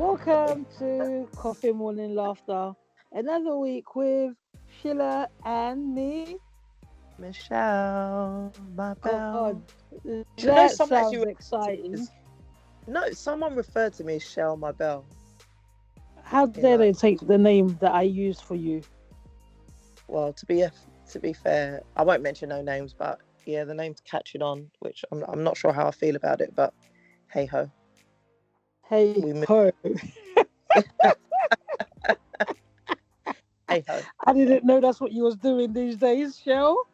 Welcome to Coffee Morning Laughter. Another week with Sheila and me. Michelle, my God, belle. Do you know that someone sounds actually exciting. no, someone referred to me as Shell, my belle. How In dare they take the name that I used for you? well, to be fair, I won't mention no names, but yeah, the name's catching on, which I'm not sure how I feel about it, but hey ho, Hey we move. ho. Hey ho. I didn't know that's what you was doing these days, Shell.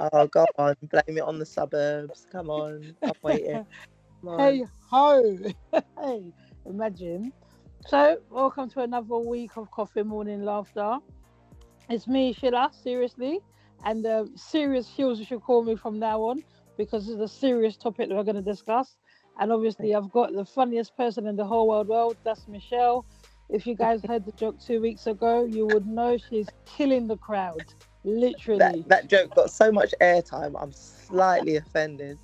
Oh, go on, blame it on the suburbs. Come on, I'm waiting. Come Hey on. ho. Hey, imagine. So, welcome to another week of Coffee Morning Laughter. It's me, Sheila, seriously. And serious Hills, you should call me from now on because it's a serious topic that we're going to discuss. And obviously, I've got the funniest person in the whole world. That's Michelle. If you guys heard the joke 2 weeks ago, you would know she's killing the crowd. That Literally. that joke got so much airtime. I'm slightly offended.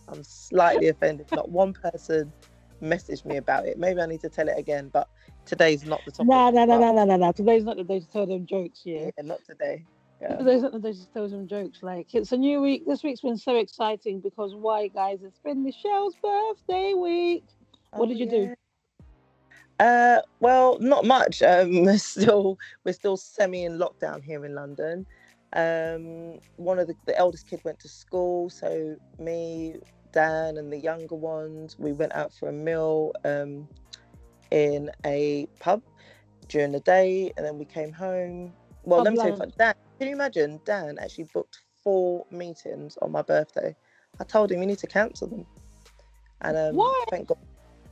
Not one person messaged me about it. Maybe I need to tell it again, but today's not the topic. Nah, nah, nah, But nah, nah, nah, nah. Today's not the day to tell them jokes, yeah. yeah, not today. Yeah. Today's not the day to tell them jokes. Like, it's a new week. This week's been so exciting because why, guys? It's been Michelle's birthday week. What Oh did you do? yeah. Well, not much. We're still semi in lockdown here in London. One of the eldest kid went to school, so me, Dan, and the younger ones, we went out for a meal in a pub during the day, and then we came home. Well, let Pub me tell you, lunch. Dan, can you imagine? Dan actually booked 4 meetings on my birthday. I told him you need to cancel them, and Why? thank God.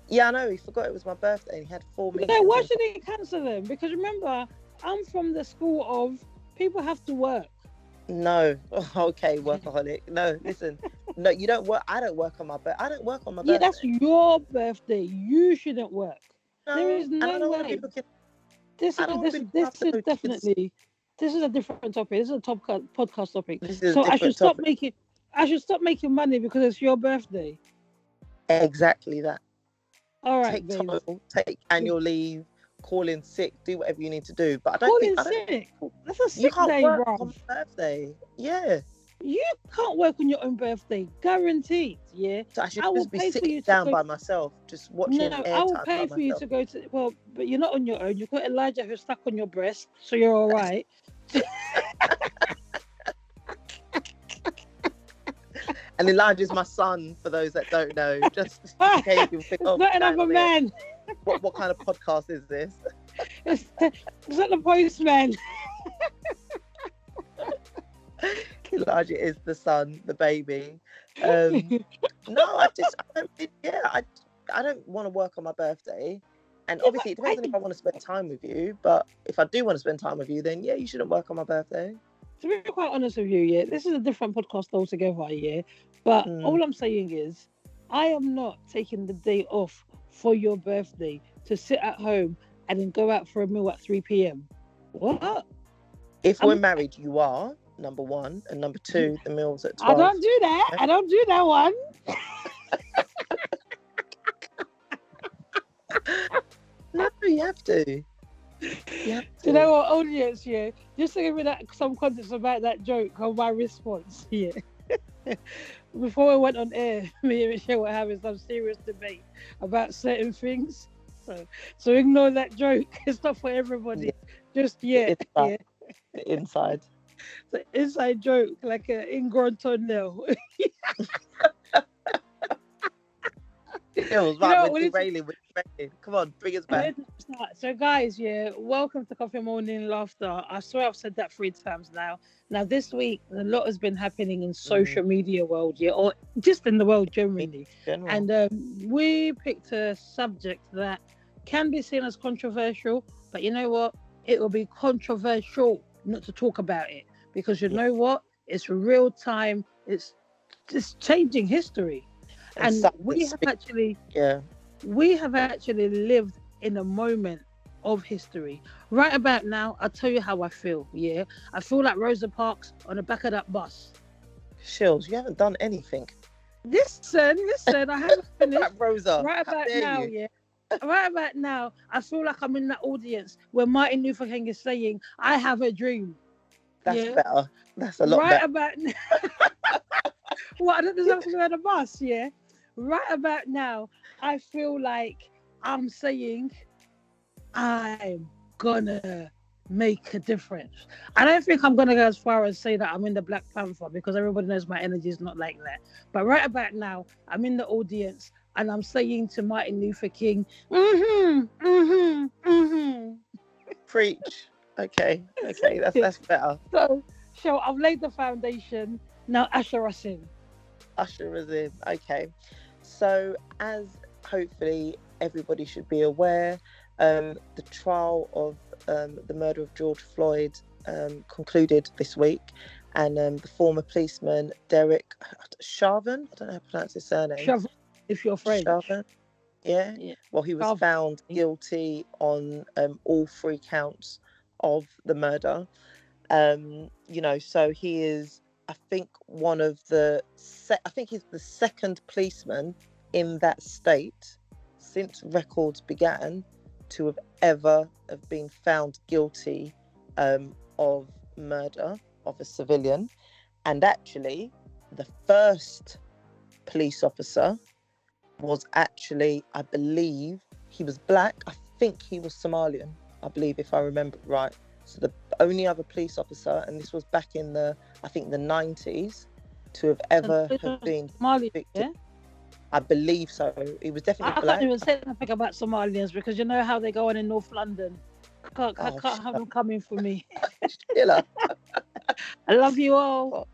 Yeah, I know, he forgot it was my birthday and he had four No, meetings why in. should he cancel them? Because remember, I'm from the school of people have to work. No, okay, workaholic. No, listen, no, you don't work. I don't work on my birthday. I don't work on my Yeah, that's birthday. your birthday. You shouldn't work. There No, is and I no don't want to be way. looking. This I is don't want to this be is looking this after is no kids. definitely this is a different topic. This is a podcast topic. This is a So different topic. I should stop making money because it's your birthday. Exactly that. All right, Take babes. time, take annual leave, call in sick, do whatever you need to do. But Calling I don't think sick. That's a you sick can't day, work bruv. on my birthday. Yeah, You can't work on your own birthday, guaranteed. Yeah, so I should I will just be pay for sitting you to down go. by myself, just No, watching I will airtime by pay for you myself. to go to. Well, but you're not on your own. You've got Elijah who's stuck on your breast, so you're all right. And Elijah's my son, for those that don't know. Just in case you think, It's oh, not what's going another on here? man. What kind of podcast is this? It's not the postman. Elijah is the son, the baby. No, I don't want to work on my birthday. And Yeah, but obviously, it depends on if I want to spend time with you. But if I do want to spend time with you, then yeah, you shouldn't work on my birthday. to be quite honest with you, yeah, this is a different podcast altogether, yeah. But Mm. all I'm saying is, I am not taking the day off for your birthday to sit at home and then go out for a meal at 3 p.m. What? If we're I'm, married, you are number one, and number two, the meal's at I 12. don't do that. Yeah? I don't do that one. No, you have to. You have Do you to. know what, audience? Yeah, just to give me some context about that joke on my response. Yeah. Before we went on air, me and Michelle were having some serious debate about certain things. So ignore that joke. It's not for everybody. Yeah. Just yet. Yeah. The inside. The inside joke, like an ingrown toenail. Feels You right. know We're what? derailing. Come on, bring us back. So, guys, yeah, welcome to Coffee Morning Laughter. I swear I've said that 3 times now. Now, this week, a lot has been happening in social media world, yeah, or just in the world generally. General. And we picked a subject that can be seen as controversial, but you know what? It will be controversial not to talk about it because you know what? It's real time. It's just changing history, and we have actually lived in a moment of history. Right about now, I'll tell you how I feel. Yeah, I feel like Rosa Parks on the back of that bus. Shills, you haven't done anything. Listen, I haven't finished. Rosa, Right how about dare now, you? yeah. right about now, I feel like I'm in that audience where Martin Luther King is saying, "I have a dream." That's Yeah. better. That's a lot Right better. about now, what I don't deserve to be on the bus. Yeah. Right about now, I feel like I'm saying I'm gonna make a difference. I don't think I'm gonna go as far as say that I'm in the Black Panther because everybody knows my energy is not like that. But right about now, I'm in the audience and I'm saying to Martin Luther King, mm-hmm. Preach. Okay. Okay. That's better. So I've laid the foundation. Now usher us in. Usher us in. Okay. So, as hopefully everybody should be aware, the trial of the murder of George Floyd concluded this week, and the former policeman Derek Chauvin, I don't know how to pronounce his surname. Shove if you're French. Chauvin, yeah. Yeah. Well, he was Shove. found guilty on all three counts of the murder. So he is, I think, one of the I think he's the second policeman in that state since records began to have been found guilty of murder of a civilian. And actually the first police officer was actually, I believe, he was black. I think he was Somalian, I believe, if I remember right. So the only other police officer, and this was back in I think the 90s, to have ever have been Somali, convicted. yeah? I believe so. He was definitely I black. can't even say anything about Somalians because you know how they go on in North London. I can't have them coming for me. Sheila. I love you all.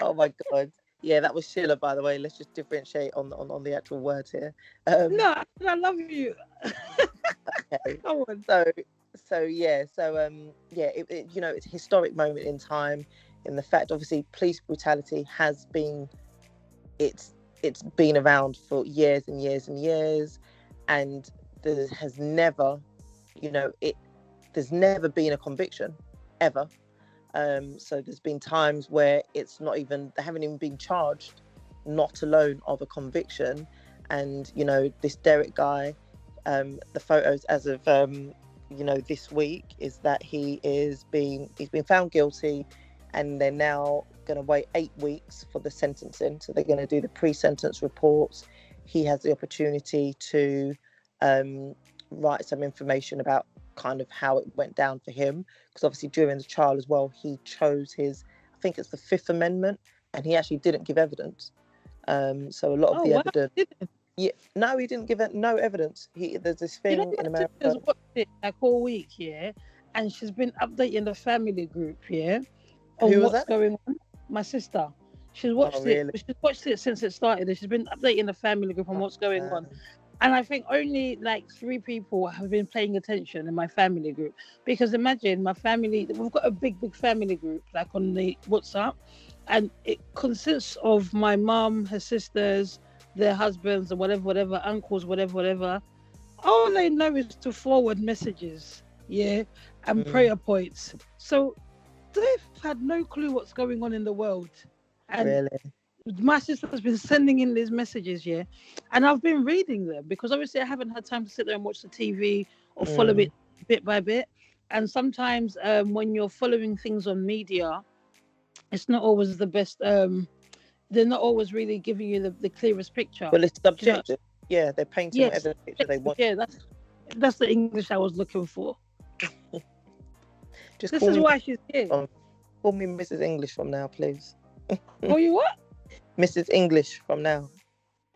Oh my God. Yeah, that was Sheila, by the way. Let's just differentiate on the actual words here. No, I love you. Okay. Come on. It's a historic moment in time in the fact, obviously, police brutality has been, it's been around for years and years and years, and there has never, there's never been a conviction ever. So there's been times where they haven't even been charged, not alone of a conviction. And this Derek guy, the photos as of this week is that he's been found guilty, and they're now going to wait 8 weeks for the sentencing. So they're going to do the pre-sentence reports. He has the opportunity to write some information about kind of how it went down for him, because obviously during the trial as well, he chose I think it's the Fifth Amendment, and he actually didn't give evidence. So a lot of the evidence. Yeah, no, he didn't give it no evidence. There's this thing in America. Has watched it like all week, yeah, and she's been updating the family group, yeah, on what's going on. My sister, she's watched it. She's watched it since it started, and she's been updating the family group on what's going on. And I think only like 3 people have been paying attention in my family group, because imagine my family. We've got a big family group like on the WhatsApp, and it consists of my mum, her sisters, their husbands, and whatever, uncles, whatever. All they know is to forward messages, yeah, and prayer points. So they've had no clue what's going on in the world. And my sister's been sending in these messages, yeah, and I've been reading them because obviously I haven't had time to sit there and watch the TV or follow it bit by bit. And sometimes when you're following things on media, it's not always the best. They're not always really giving you the clearest picture. Well, it's subjective. Yeah, they're painting whatever picture they want. Yeah, that's the English I was looking for. This is why she's here. Call me Mrs. English from now, please. Call you what? Mrs. English from now,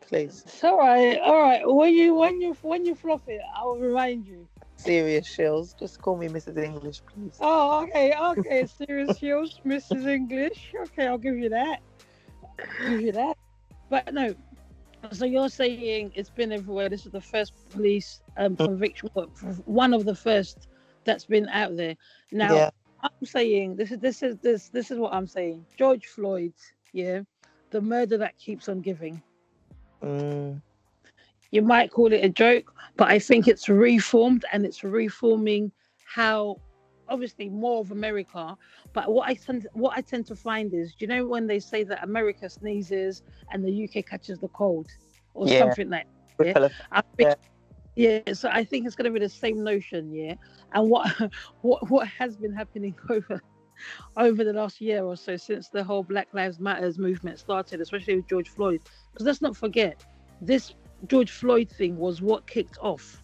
please. It's all right. When you fluff it, I'll remind you. Serious Shills, just call me Mrs. English, please. Oh, okay. Serious Shills, Mrs. English. Okay, I'll give you that. But no. So you're saying it's been everywhere. This is the first police conviction, one of the first that's been out there. Now, I'm saying this is what I'm saying. George Floyd, yeah, the murder that keeps on giving. You might call it a joke, but I think it's reformed, and it's reforming how, obviously, more of America. But what I tend to find is, do you know when they say that America sneezes and the UK catches the cold or something like that? Yeah? Yeah, so I think it's going to be the same notion, yeah. And what what has been happening over the last year or so since the whole Black Lives Matters movement started, especially with George Floyd, because let's not forget, this George Floyd thing was what kicked off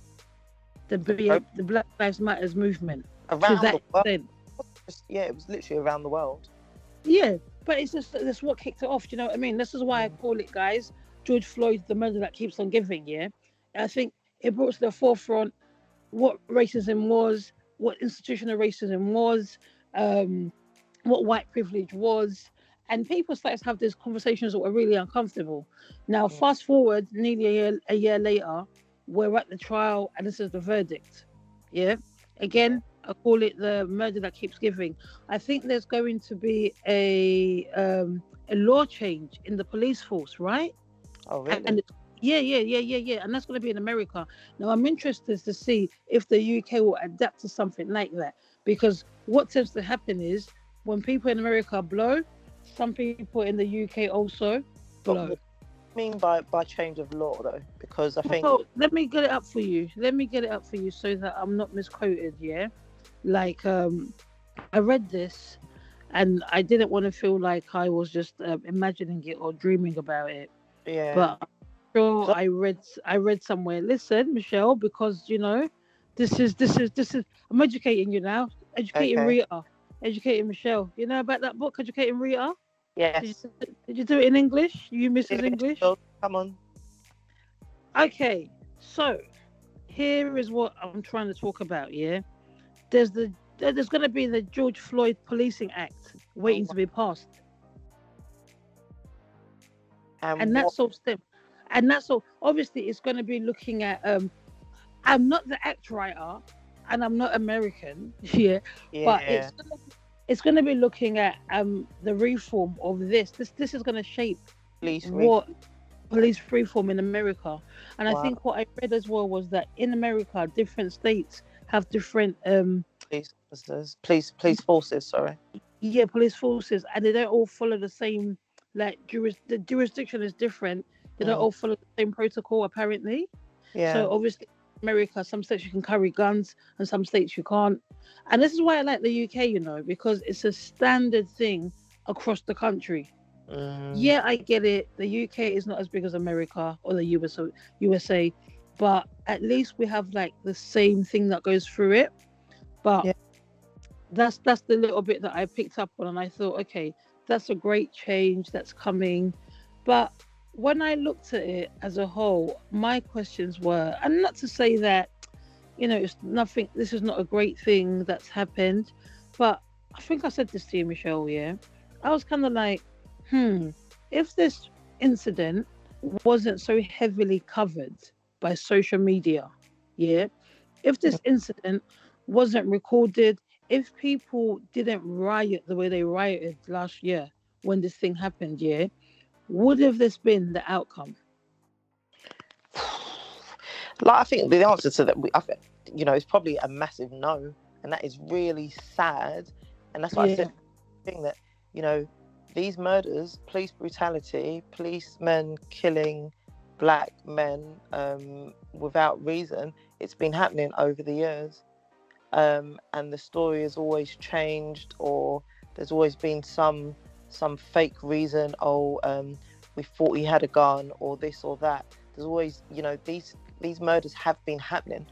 the Black Lives Matters movement to Around the that world. extent. Yeah, it was literally around the world. Yeah, but it's just that's what kicked it off. Do you know what I mean? This is why I Mm. call it, guys, George Floyd, the murder that keeps on giving. Yeah, and I think it brought to the forefront what racism was, what institutional racism was, um, what white privilege was, and people started to have these conversations that were really uncomfortable. Now, Mm. fast forward nearly a year later, we're at the trial, and this is the verdict. Yeah, Yeah. again, I call it the murder that keeps giving. I think there's going to be a law change in the police force, right? Oh, And really? yeah, and that's going to be in America. Now I'm interested to see if the UK will adapt to something like that, because what tends to happen is when people in America blow, some people in the UK also But blow. what do you mean by change of law, though? Because I think, Well, let me get it up for you. Let me get it up for you so that I'm not misquoted. Yeah, like I read this, and I didn't want to feel like I was just imagining it or dreaming about it, yeah. but sure So, I read somewhere. Listen, Michelle, because this is I'm educating you now. Educating okay. Rita. Educating Michelle. You know about that book, Educating Rita? Did Yes. you did you do it in English? You Do Mrs. it. English? So, come on. Okay. So here is what I'm trying to talk about, yeah. There's gonna be the George Floyd Policing Act Oh, waiting to be passed. and And what? that's so stem. And that's so obviously it's gonna be looking at I'm not the act writer, and I'm not American, yeah, but Yeah. it's gonna be looking at the reform of this. This is gonna shape Police what reform. police reform in America. And I Wow. think what I read as well was that in America, different states have different Police officers. Police forces. Sorry. yeah, police forces, and they don't all follow the same, like the jurisdiction is different. They don't Mm. all follow the same protocol apparently. Yeah. So obviously, America, some states you can carry guns, and some states you can't. And this is why I like the UK, because it's a standard thing across the country. Mm. Yeah, I get it. The UK is not as big as America or the USA, but at least we have like the same thing that goes through it. But Yeah. that's the little bit that I picked up on, and I thought, okay, that's a great change that's coming. But when I looked at it as a whole, my questions were, and not to say that it's nothing. This is not a great thing that's happened, but I think I said this to you, Michelle. Yeah, I was kind of like, if this incident wasn't so heavily covered by social media, yeah, if Mm. this incident wasn't recorded, if people didn't riot the way they rioted last year when this thing happened, yeah, would have this been the outcome? Like, I think the answer to that, I think, is probably a massive no, and that is really sad. And that's what I Yeah, said. Thing that you know, these murders, police brutality, policemen killing black men without reason, it's been happening over the years. And the story has always changed, or there's always been some fake reason. Oh, we thought he had a gun, or this or that. There's always, these murders have been happening,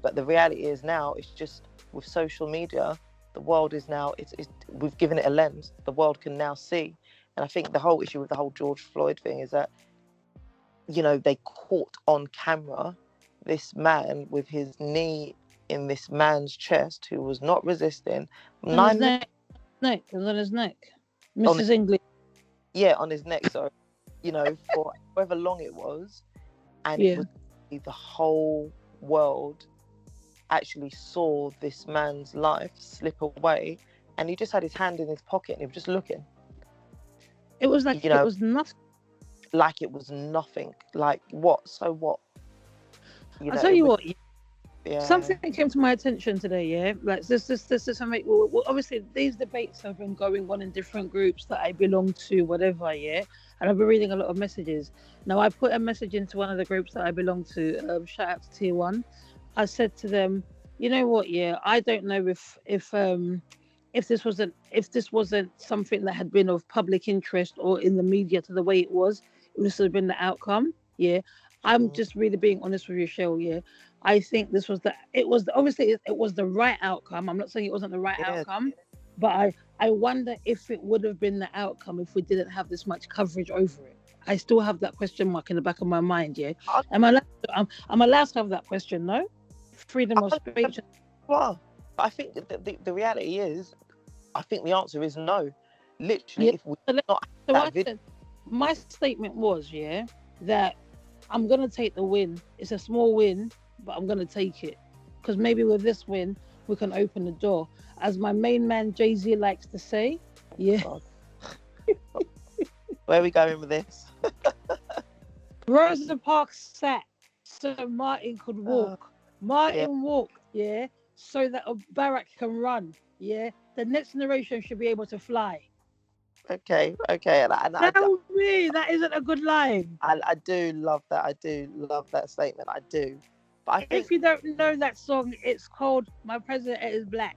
but the reality is now it's just with social media, the world is now it's we've given it a lens. The world can now see. And I think the whole issue with the whole George Floyd thing is that they caught on camera this man with his knee in this man's chest who was not resisting. on his 9 minutes neck, it was on his neck, on Mrs. English. yeah, on his neck, sorry, for however long it was. And it Yeah, was the whole world actually saw this man's life slip away, and he just had his hand in his pocket and he was just looking, it was like you it know, was nothing. like it was nothing. Like, what? So what? I tell It you was, what, Yeah. Something came to my attention today, yeah. Like this is something. Well, obviously, these debates have been going on in different groups that I belong to, whatever, yeah. And I've been reading a lot of messages. Now, I put a message into one of the groups that I belong to. Shout out to Tier One. I said to them, you know what, yeah, I don't know if this wasn't something that had been of public interest or in the media to the way it was, this would have been the outcome. Yeah, I'm Mm. just really being honest with you, Shell. Yeah, I think this was obviously it was the right outcome. I'm not saying it wasn't the right Yeah. outcome, but I wonder if it would have been the outcome if we didn't have this much coverage over it. I still have that question mark in the back of my mind. Yeah, I, am I allowed I'm allowed to have that question? No, freedom of I, speech. well, I think the reality is, I think the answer is no. Yeah. Literally, if we So, not so have I that video, said, my statement was, yeah, that I'm gonna take the win. It's a small win, but I'm gonna take it because maybe with this win we can open the door, as my main man Jay-Z likes to say. Yeah, God, where are we going with this? Rosa Parks sat so Martin could Uh, walk. yeah. Martin walked, yeah, so that a Barack can run. Yeah, the next generation should be able to fly. Okay. Okay. Tell me that isn't a good line. I do love that. I do love that statement. I do. But I If think. you don't know that song, it's called "My President is Black."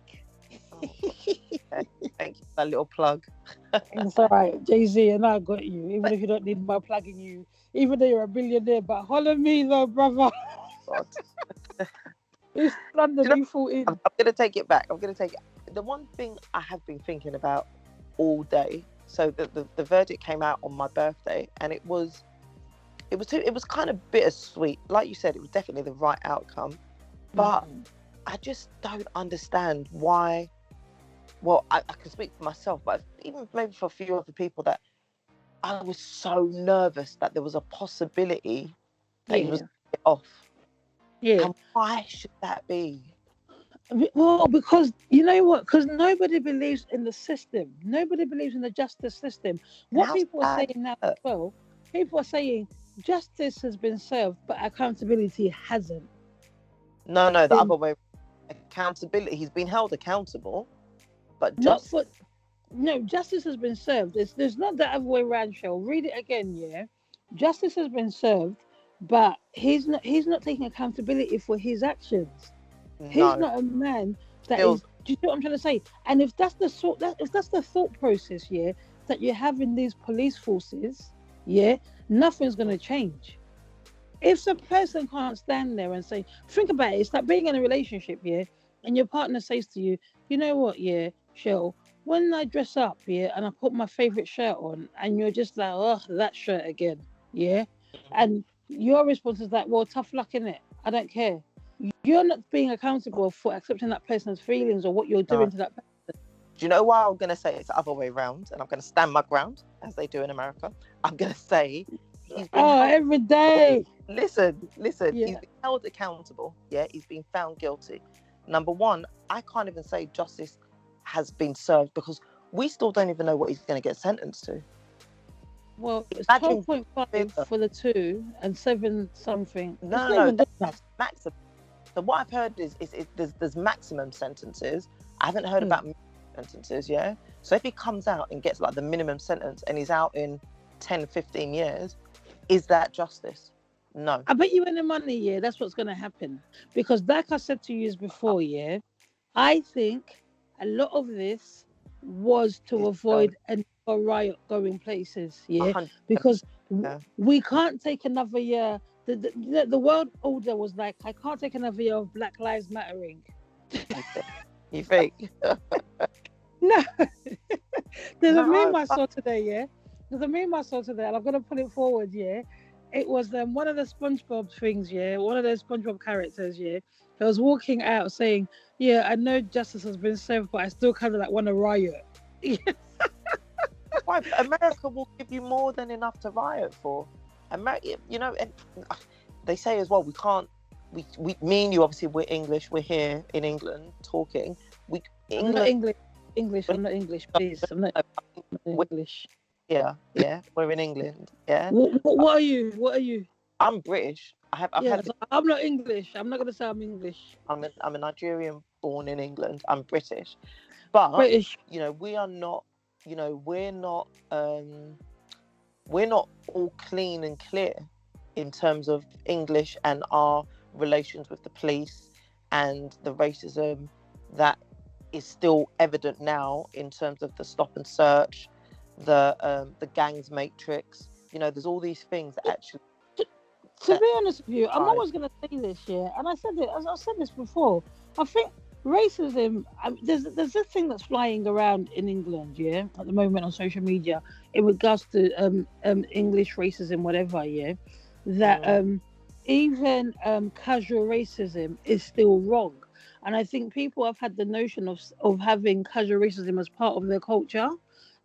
Oh, okay. Thank you for that little plug. It's all right, Jay Z, and I got you. Even if you don't need my plugging you, even though you're a billionaire, but holler me though, brother. God. It's Do London you know, E14. I'm going to take it back. I'm going to take it. The one thing I have been thinking about all day. So the verdict came out on my birthday, and it was kind of bittersweet. Like you said, it was definitely the right outcome, but I just don't understand why. Well, I can speak for myself, but even maybe for a few other people, that I was so nervous that there was a possibility that he was Yeah, going to get off. yeah. And why should that be? Well, because you know what? Because nobody believes in the system. Nobody believes in the justice system. And What how's people are that? saying now as well, people are saying justice has been served, but accountability hasn't No, the been. other way. Accountability. He's been held accountable, but Not just for no, justice has been served. There's not the other way around, Shell. Read it again, yeah. Justice has been served, but he's not taking accountability for his actions. He's no. not a man that Feels is. Do you know what I'm trying to say? And if that's the sort that if that's the thought process, yeah, that you have in these police forces, yeah, nothing's gonna change. If the person can't stand there and say, think about it, it's like being in a relationship, yeah, and your partner says to you, you know what, yeah, Shell, when I dress up, yeah, and I put my favorite shirt on, and you're just like, oh, that shirt again, yeah, and your response is like, well, tough luck in it. I don't care. You're not being accountable for accepting that person's feelings or what you're no. doing to that person. Do you know why I'm going to say it's the other way around? And I'm going to stand my ground, as they do in America. I'm going to say he's been Oh, held. every day. Listen. Yeah. He's been held accountable. Yeah, he's been found guilty. Number one, I can't even say justice has been served because we still don't even know what he's going to get sentenced to. Well, it's Imagine 12.5 for the two and 7 something. It's not no, even good enough. that's maximum. So what I've heard is there's maximum sentences. I haven't heard about minimum sentences, yeah? So if he comes out and gets like the minimum sentence and he's out in 10, 15 years, is that justice? No. I bet you any money, yeah, that's what's going to happen. Because, like I said to you before, yeah, I think a lot of this was to It's going avoid a riot going places, yeah, 100%. because Yeah. we can't take another year. The world order was like, I can't take another year of Black Lives Mattering. You think? No, there's a No. meme I saw today, yeah. There's a meme I saw today, and I'm gonna put it forward, yeah. It was one of the SpongeBob things, yeah. One of those SpongeBob characters, yeah. He was walking out saying, "Yeah, I know justice has been served, but I still kind of like want to riot." Why? America will give you more than enough to riot for. America, you know, and they say as well, we can't. Me and you, obviously, we're English. We're here in England talking. I'm not England. English. I'm not English. Please, I'm not English. Yeah, we're in England. Yeah, What are you? What are you? I'm British. I've Yeah, had so I'm not English. I'm not going to say I'm English. I'm a Nigerian born in England. I'm British, but British. we are not. We're not all clean and clear in terms of English and our relations with the police and the racism that is still evident now in terms of the stop and search, the gangs matrix. There's all these things that actually To be honest with you, I'm right. always going to say this, yeah, and I said it, as I said this before. I think racism. There's this thing that's flying around in England, yeah, at the moment on social media in regards to English racism, whatever, yeah, that Mm, even casual racism is still wrong, and I think people have had the notion of having casual racism as part of their culture.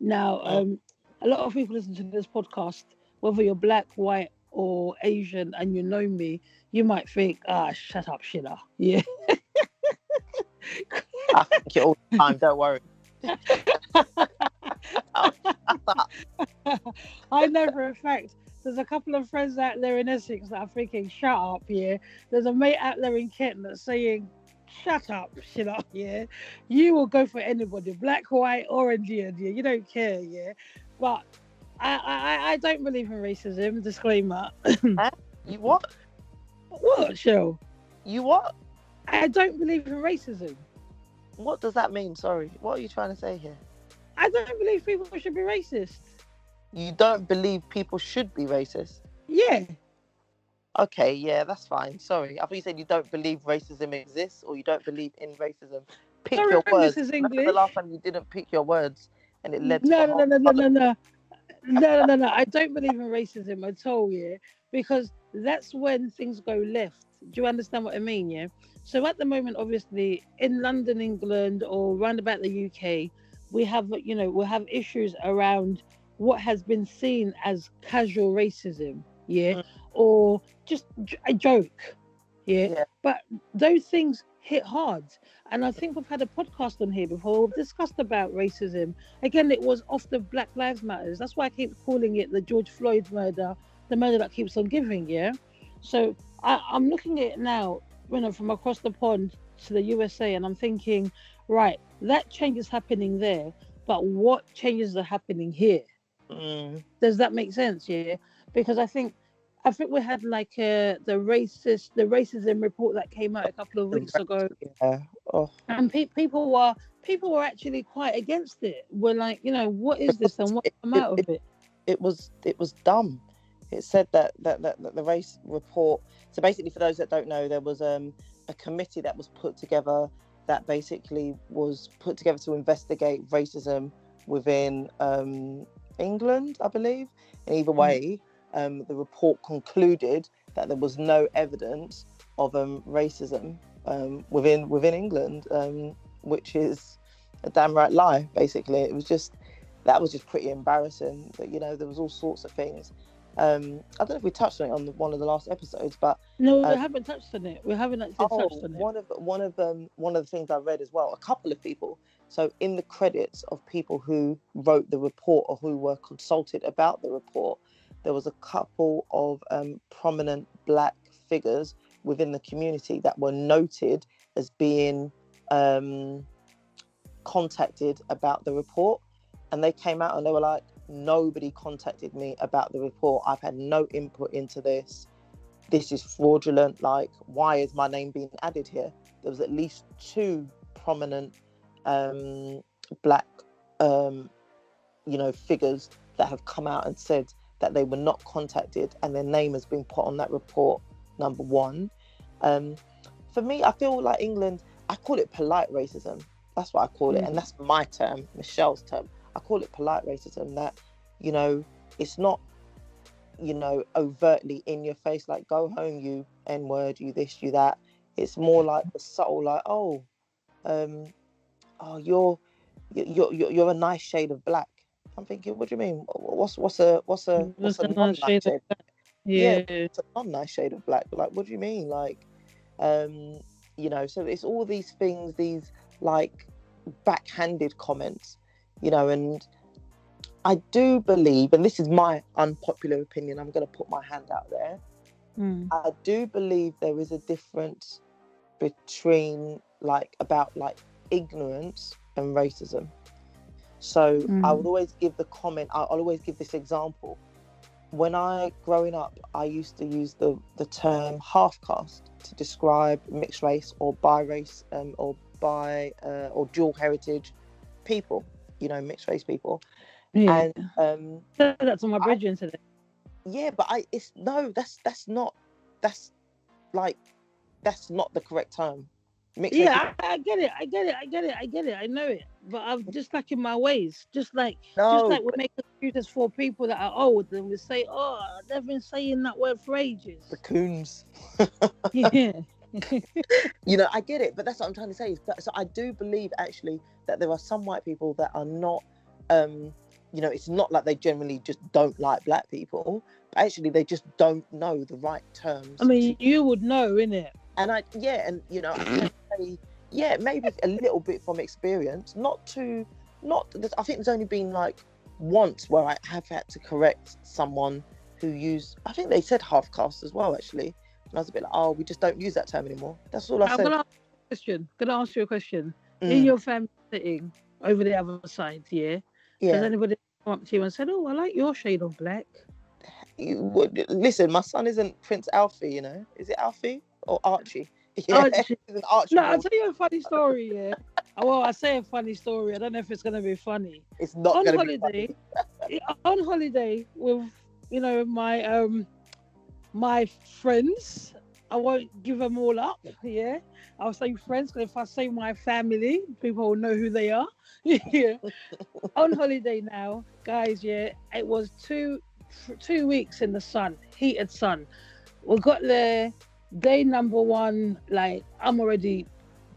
Now, mm. a lot of people listen to this podcast, whether you're black, white, or Asian, and you know me, you might think, shut up, Sheila. Yeah. I think it all the time. Don't worry. Oh, shut up. I know for a fact there's a couple of friends out there in Essex that are thinking, shut up, yeah. There's a mate out there in Kent that's saying, shut up, Sheila, yeah. You will go for anybody, black, white, or Indian, yeah. You don't care, yeah. But I don't believe in racism, disclaimer. Huh? You what? What, Shell? You what? I don't believe in racism. What does that mean? Sorry. What are you trying to say here? I don't believe people should be racist. You don't believe people should be racist? Yeah. Okay, yeah, that's fine. Sorry. I thought you said you don't believe racism exists or you don't believe in racism. Pick Sorry your if this words. is Remember the last English. time you didn't pick your words and it led to a No, no, no, whole no, no, other. no, no. No. I don't believe in racism at all, yeah. Because that's when things go left. Do you understand what I mean, yeah? So at the moment, obviously, in London, England, or round about the UK, we have issues around what has been seen as casual racism, yeah, Mm, or just a joke, yeah. yeah. But those things hit hard. And I think we've had a podcast on here before. We've discussed about racism. Again, it was off the Black Lives Matters. That's why I keep calling it the George Floyd murder, the murder that keeps on giving, yeah? So I'm looking at it now, from across the pond to the USA, and I'm thinking, right, that change is happening there, but what changes are happening here? Mm, Does that make sense? Yeah, because I think we had like the racism report that came out a couple of weeks ago, yeah. Oh, and people were actually quite against it. We're like, what is because this and what it, come it, out it, of it? it was dumb. It said that the race report. So basically, for those that don't know, there was a committee that was put together that basically was put together to investigate racism within England, I believe. And either way, the report concluded that there was no evidence of racism within England, which is a damn right lie. Basically, that was just pretty embarrassing. That there was all sorts of things. I don't know if we touched on it on one of the last episodes, but No, we haven't touched on it. We haven't actually touched on it. one of the things I read as well. A couple of people. So in the credits of people who wrote the report or who were consulted about the report, there was a couple of prominent black figures within the community that were noted as being contacted about the report, and they came out and they were like, nobody contacted me about the report. I've had no input into this. This is fraudulent. Like, why is my name being added here? There was at least two prominent black figures that have come out and said that they were not contacted and their name has been put on that report. Number one. For me, I feel like England, I call it polite racism. That's what I call it. And that's my term, Michelle's term. I call it polite racism, that, it's not, overtly in your face, like, go home, you N-word, you this, you that. It's more like the subtle, like, you're a nice shade of black. I'm thinking, what do you mean? What's Just a non-nice nice shade of shade? black. Yeah, Yeah. it's a non-nice shade of black. Like, what do you mean? Like, so it's all these things, these like backhanded comments, and I do believe, and this is my unpopular opinion, I'm going to put my hand out there, I do believe there is a difference between about ignorance and racism. So I would always give the comment, I'll always give this example. When growing up, I used to use the term half caste to describe mixed race or bi-race or dual heritage people, mixed race people. Yeah. And that's on my brethren today. Yeah, but that's not the correct term. Mixed race people. I get it. I know it. But I'm just like in my ways. Just like No, we make excuses for people that are old, and we say, "Oh, they've been saying that word for ages." the coons. Yeah. I get it, but that's what I'm trying to say. So I do believe actually that there are some white people that are not, it's not like they generally just don't like black people, but actually they just don't know the right terms. I mean, you would know, innit? And I can say, maybe a little bit from experience, I think there's only been once where I have had to correct someone who used, I think they said half caste as well, actually. And I was a bit like, oh, we just don't use that term anymore. That's all I said. I'm gonna ask you a question. In your family sitting over the other side, has anybody come up to you and said, "Oh, I like your shade of black"? Listen, my son isn't Prince Alfie, Is it Alfie or Archie? Archie. Archie. No, I'll tell you a funny story, Well, I say a funny story. I don't know if it's going to be funny. It's not on gonna holiday, be funny. On holiday with, my my friends. I won't give them all up, I'll say friends, because if I say my family, people will know who they are. On holiday now, guys, it was 2 weeks in the sun, heated sun. We got there, day number 1, I'm already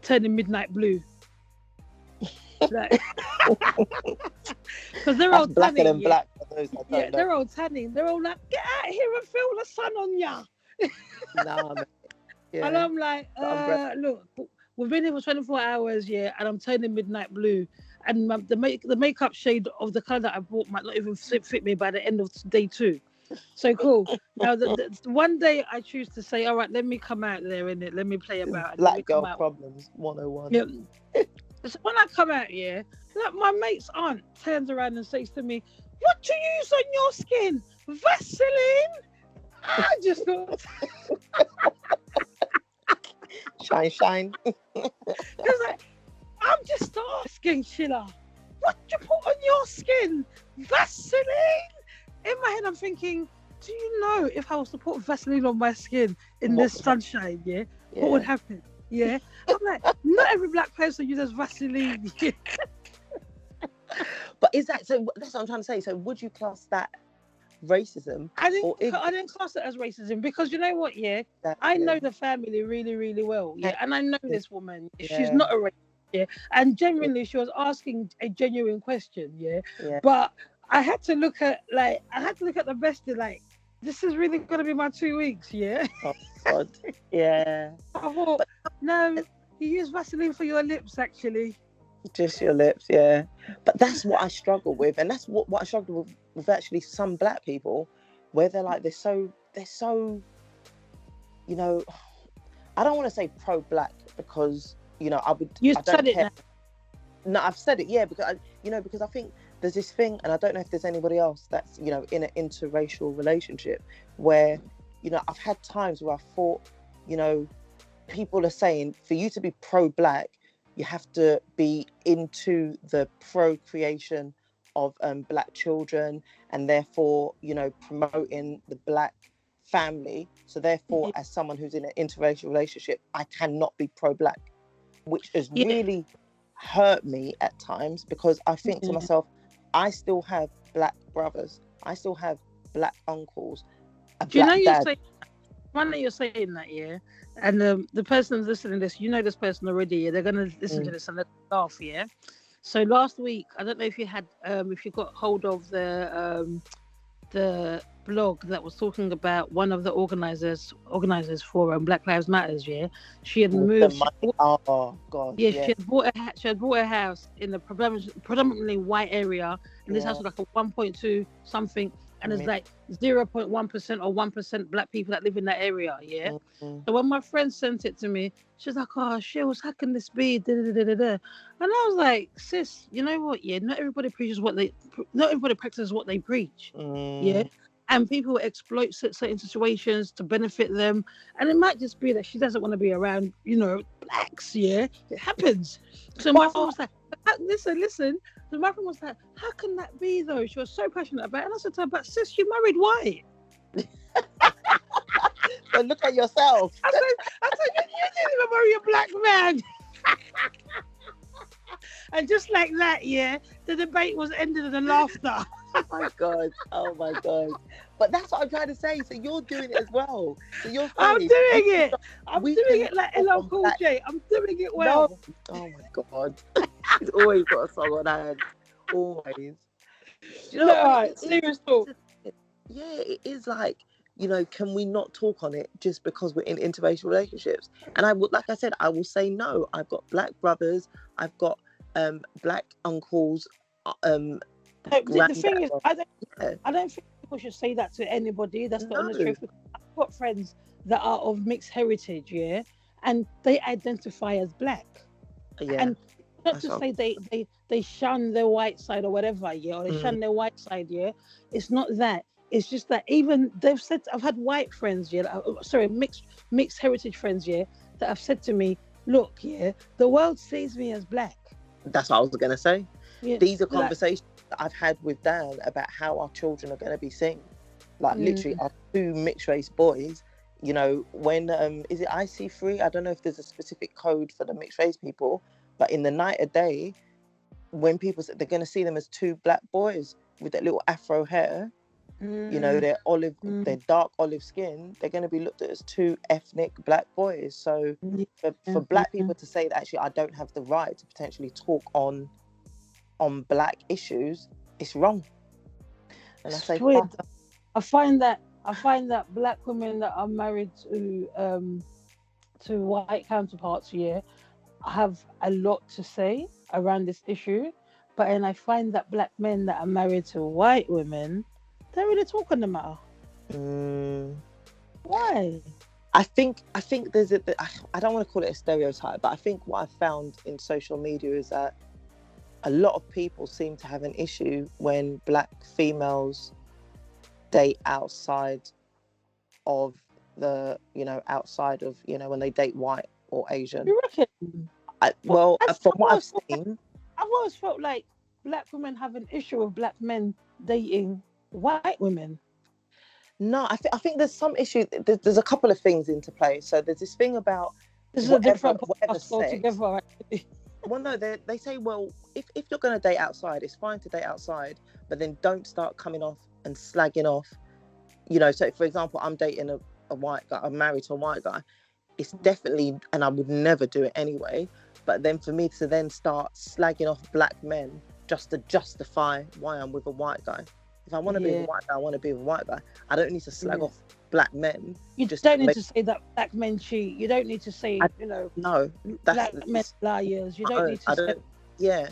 turning midnight blue. Because they're all blacker tanning, than black for those that don't know. They're all tanning. They're all like, "Get out here and feel the sun on ya." Nah, man. And I'm like, look, we've been here for 24 hours, and I'm turning midnight blue. And the makeup shade of the colour that I bought might not even fit me by the end of day 2. So cool. Now, the one day I choose to say, all right, let me come out there, innit? Let me play about. Black girl problems 101. Yeah. So when I come out, my mate's aunt turns around and says to me, "What do you use on your skin? Vaseline?" I just thought... Shine. I'm just asking, Sheila, what do you put on your skin? Vaseline? In my head, I'm thinking, do you know if I was to put Vaseline on my skin in this sunshine, what would happen? I'm like, not every black person uses Vaseline. But is that so? That's what I'm trying to say. So, would you class that racism? I didn't class it as racism, because you know what? I know the family really, really well. And I know this woman. She's not a racist. And genuinely, she was asking a genuine question. But I had to look at the bestie. This is really gonna be my 2 weeks. Oh God. Yeah. I thought, no, you use Vaseline for your lips, actually. Just your lips, yeah. But that's what I struggle with, and that's what I struggle with actually some black people, where they're so I don't want to say pro-black, because I would. You I said don't it care. now. No, I've said it, because because I think there's this thing, and I don't know if there's anybody else that's in an interracial relationship where I've had times where I thought people are saying, for you to be pro-black, you have to be into the procreation of black children, and therefore promoting the black family. So therefore, as someone who's in an interracial relationship, I cannot be pro-black, which has really hurt me at times, because I think to myself, I still have black brothers, I still have black uncles, Do you know you're saying, one that you're saying that, and the person listening to this, this person already, they're going to listen to this and laugh, So last week, I don't know if you had, if you got hold of the blog that was talking about one of the organizers for Black Lives Matters. She had moved. Oh God! She had bought a house in the predominantly white area, and this house was like a 1.2 something. and there's like 0.1% or 1% black people that live in that area. Yeah. So when my friend sent it to me, she was like, "Oh, Shills, how can this be?" Da, da, da, da, da. And I was like, "Sis, you know what? Yeah, not everybody practices what they preach. Yeah." And people exploit certain situations to benefit them, and it might just be that she doesn't want to be around, blacks. Yeah, it happens. So my friend was like, listen. So my friend was like, "How can that be though?" She was so passionate about it. And I said to her, "But sis, you married white." So look at yourself. I said, you didn't even marry a black man. And just like that, yeah, the debate was ended in the laughter. Oh my God. Oh my God. But that's what I'm trying to say. So you're doing it as well. So you're I'm saying doing it. I'm we doing can it like talk LL on Cool black. J. I'm doing it No. well. Oh my God. He's always got a song on hand. Always. Do you know No, what? all But right, serious talk. yeah, it is like, can we not talk on it just because we're in interracial relationships? And I would, like I said, I will say no. I've got black brothers. I've got black uncles. No, the thing is, Granddad. I don't think people should say that to anybody. That's the honest No. truth. I've got friends that are of mixed heritage, yeah, and they identify as black. Yeah. And not That's to what say they shun their white side or whatever, yeah, or they shun their white side, yeah. It's not that. It's just that even they've said, I've had white friends, yeah, mixed heritage friends, yeah, that have said to me, "Look, yeah, the world sees me as black." That's what I was going to say. Yeah, These are like, conversations that I've had with Dan about how our children are going to be seen. Like literally our two mixed race boys, when is it IC3? I don't know if there's a specific code for the mixed race people, but in the night of day, when people say they're going to see them as two black boys with that little afro hair, they're dark olive skin, they're going to be looked at as two ethnic black boys. So for black people to say that actually I don't have the right to potentially talk on black issues, it's wrong. And I say, weird. I find that black women that are married to white counterparts, yeah, have a lot to say around this issue. But then I find that black men that are married to white women don't really talk on the matter. Why? I think there's I don't want to call it a stereotype, but I think what I've found in social media is that a lot of people seem to have an issue when black females date outside of outside of, when they date white or Asian. You reckon? From what I've seen, I've always felt like black women have an issue with black men dating white women. No, I think there's some issue. There's a couple of things into play. So there's this thing about this is a different podcast altogether, actually. Well, no, they say, well, if you're going to date outside, it's fine to date outside, but then don't start coming off and slagging off. So for example, I'm dating a white guy. I'm married to a white guy. It's definitely, and I would never do it anyway. But then for me to then start slagging off black men just to justify why I'm with a white guy. If I want to be with a white guy, I want to be with a white guy. I don't need to slag off black men. You just don't need to say that black men cheat. You don't need to say, no, black men liars. You don't need to say. Yeah,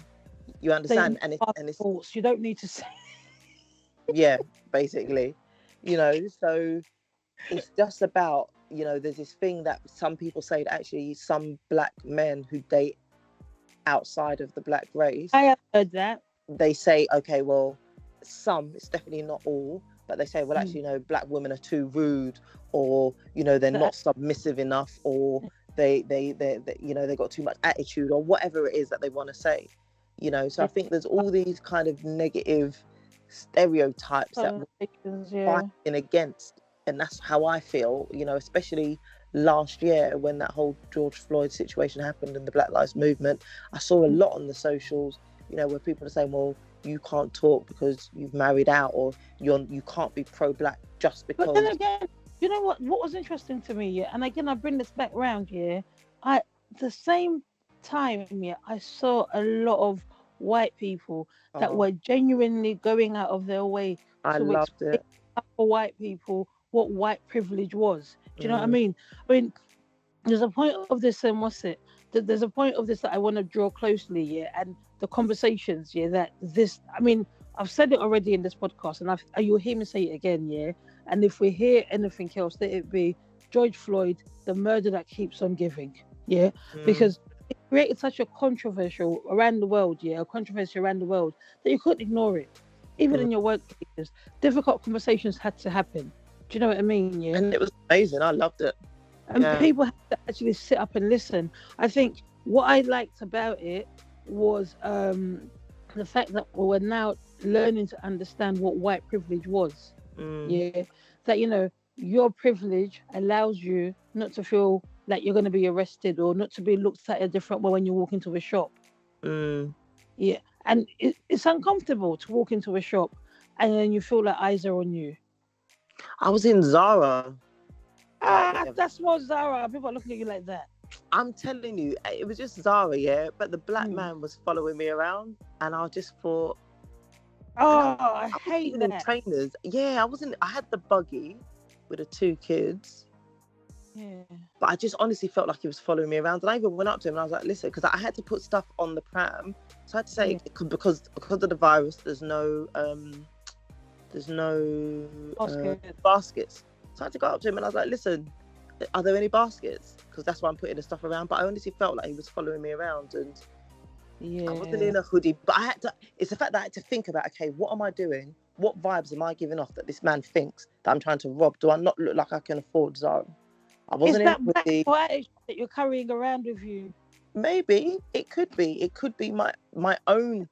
you understand. And it's false. You don't need to say. Yeah, basically, so it's just about, there's this thing that some people say that actually some black men who date outside of the black race. I have heard that. They say, okay, well, it's definitely not all, but they say, well, actually, black women are too rude, or, they're not submissive enough, or they got too much attitude, or whatever it is that they want to say, So I think there's all these kind of negative stereotypes that we're fighting against. And that's how I feel, especially last year when that whole George Floyd situation happened and the Black Lives Movement. I saw a lot on the socials, where people are saying, well, you can't talk because you've married out, or you can't be pro-black just because. But then again, you know what was interesting to me, yeah, and again I bring this back round, yeah. The same time, yeah, I saw a lot of white people that were genuinely going out of their way to explain for white people what white privilege was. Do you know what I mean? There's a point of this, and there's a point of this that I want to draw closely, yeah, and the conversations, yeah, that this, I've said it already in this podcast, and you'll hear me say it again, yeah. And if we hear anything else, let it be George Floyd, the murder that keeps on giving, yeah, because it created such a controversial around the world, yeah, a controversy around the world that you couldn't ignore it, even in your workplaces. Difficult conversations had to happen. Do you know what I mean? Yeah, and it was amazing. I loved it. and people had to actually sit up and listen. I think what I liked about it was the fact that we were now learning to understand what white privilege was. Yeah, that your privilege allows you not to feel like you're going to be arrested or not to be looked at a different way when you walk into a shop. Yeah, and it's uncomfortable to walk into a shop and then you feel like eyes are on you. I was in Zara. That's more Zara. People are looking at you like that. I'm telling you, it was just Zara, yeah. But the black man was following me around, and I just thought, I hate that. Trainers, yeah. I had the buggy with the 2 kids. Yeah. But I just honestly felt like he was following me around, and I even went up to him and I was like, "Listen," because I had to put stuff on the pram, so I had to say because of the virus, there's no baskets. So I had to go up to him and I was like, "Listen, are there any baskets?" Because that's why I'm putting the stuff around. But I honestly felt like he was following me around, and I wasn't in a hoodie. But it's the fact that I had to think about, okay, what am I doing? What vibes am I giving off that this man thinks that I'm trying to rob? Do I not look like I can afford Zara? I wasn't in a hoodie. Black that you're carrying around with you. Maybe it could be my own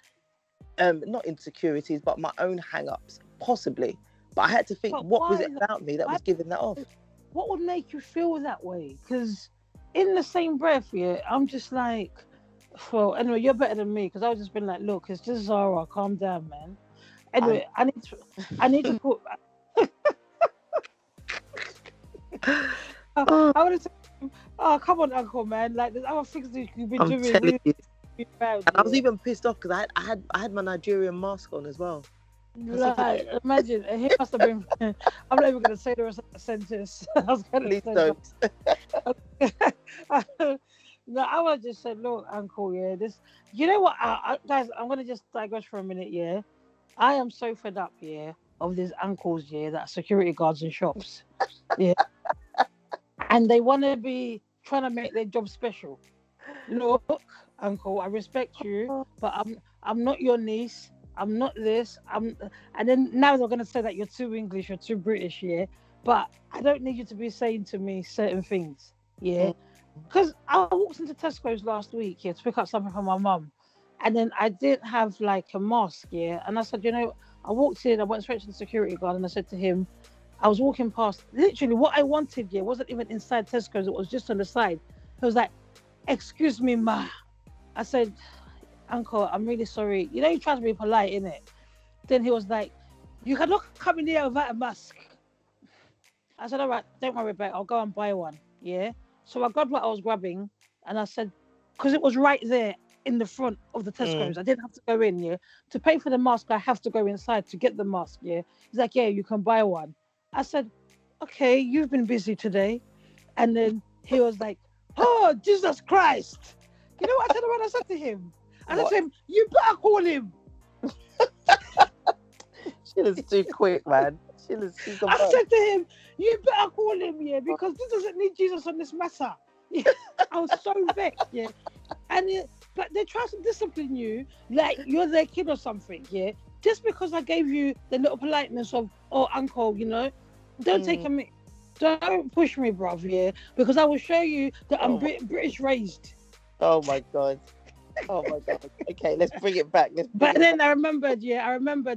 not insecurities, but my own hang-ups, possibly. But I had to think, what was it about me that was giving that off? What would make you feel that way? Because in the same breath, I'm just like, well, anyway, you're better than me, because I was just been like, look, it's just Zara, calm down, man. Anyway, I need to put. I want to say, oh, come on, Uncle, man. Like, there's other things that you've been doing. Really proud, and I was even pissed off because I had my Nigerian mask on as well. Like, imagine, he must have been. I'm not even going to say the rest of the sentence. I was going to say. Don't. No, I would just say, look, Uncle, this. You know what, guys? I'm going to just digress for a minute. Yeah, I am so fed up. Of these uncles. That are security guards in shops. And they want to be trying to make their job special. Look, Uncle, I respect you, but I'm not your niece. I'm not this. And then now they're going to say that you're too English, you're too British, but I don't need you to be saying to me certain things, because I walked into Tesco's last week, to pick up something for my mum, and then I didn't have like a mask, and I said, I walked in, I went straight to the security guard, and I said to him, I was walking past, literally what I wanted, wasn't even inside Tesco's, it was just on the side. He was like, "Excuse me, ma." I said, "Uncle, I'm really sorry." He tries to be polite, innit? Then he was like, "You cannot come in here without a mask." I said, "All right, don't worry about it. I'll go and buy one." So I grabbed what I was grabbing, and I said, because it was right there in the front of the Tesco's. I didn't have to go in, to pay for the mask, I have to go inside to get the mask, He's like, "Yeah, you can buy one." I said, "Okay, you've been busy today." And then he was like, "Oh, Jesus Christ." You know what I turned around and I said to him? I said to him, "You better call him." She was too quick, man. I said to him, "You better call him, because this doesn't need Jesus on this matter." I was so vexed, but they try to discipline you like you're their kid or something, just because I gave you the little politeness of, "Oh, Uncle, don't take me, don't push me, bruv, because I will show you that I'm British raised." Oh my God. Okay, let's bring it back. But then I remembered